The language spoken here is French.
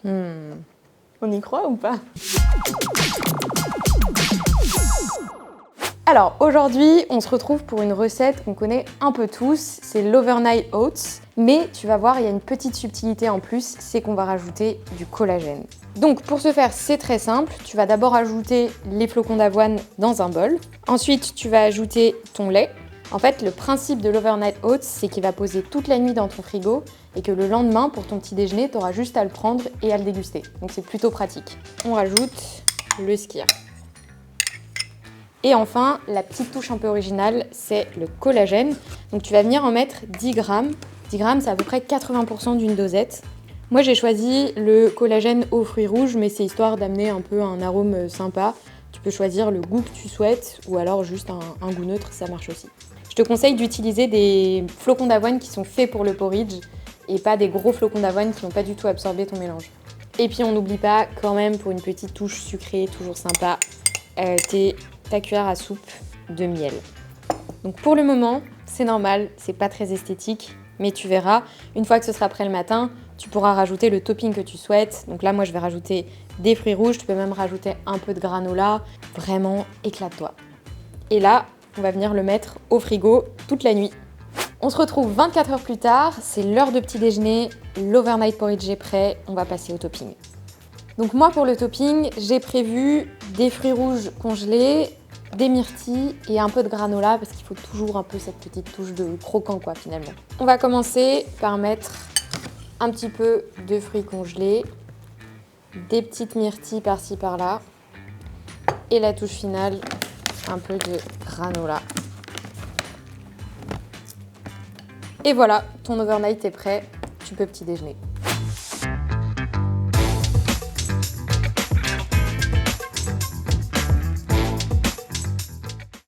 On y croit ou pas? Alors aujourd'hui, on se retrouve pour une recette qu'on connaît un peu tous, c'est l'Overnight Oats. Mais tu vas voir, il y a une petite subtilité en plus, c'est qu'on va rajouter du collagène. Donc pour ce faire, c'est très simple. Tu vas d'abord ajouter les flocons d'avoine dans un bol. Ensuite, tu vas ajouter ton lait. En fait, le principe de l'Overnight Oats, c'est qu'il va poser toute la nuit dans ton frigo et que le lendemain, pour ton petit déjeuner, tu auras juste à le prendre et à le déguster. Donc c'est plutôt pratique. On rajoute le skyr. Et enfin, la petite touche un peu originale, c'est le collagène. Donc tu vas venir en mettre 10 grammes. 10 grammes, c'est à peu près 80% d'une dosette. Moi, j'ai choisi le collagène aux fruits rouges, mais c'est histoire d'amener un peu un arôme sympa. Tu peux choisir le goût que tu souhaites ou alors juste un goût neutre, ça marche aussi. Je te conseille d'utiliser des flocons d'avoine qui sont faits pour le porridge et pas des gros flocons d'avoine qui n'ont pas du tout absorbé ton mélange. Et puis on n'oublie pas quand même, pour une petite touche sucrée, toujours sympa, ta cuillère à soupe de miel. Donc pour le moment, c'est normal, c'est pas très esthétique, mais tu verras, une fois que ce sera prêt le matin, tu pourras rajouter le topping que tu souhaites. Donc là, moi, je vais rajouter des fruits rouges, tu peux même rajouter un peu de granola. Vraiment, éclate-toi. Et là, on va venir le mettre au frigo toute la nuit. On se retrouve 24 heures plus tard, c'est l'heure de petit déjeuner, l'overnight porridge est prêt, on va passer au topping. Donc moi, pour le topping, j'ai prévu des fruits rouges congelés, des myrtilles et un peu de granola parce qu'il faut toujours un peu cette petite touche de croquant quoi finalement. On va commencer par mettre un petit peu de fruits congelés, des petites myrtilles par-ci par-là et la touche finale, un peu de granola. Et voilà, ton overnight est prêt, tu peux petit déjeuner.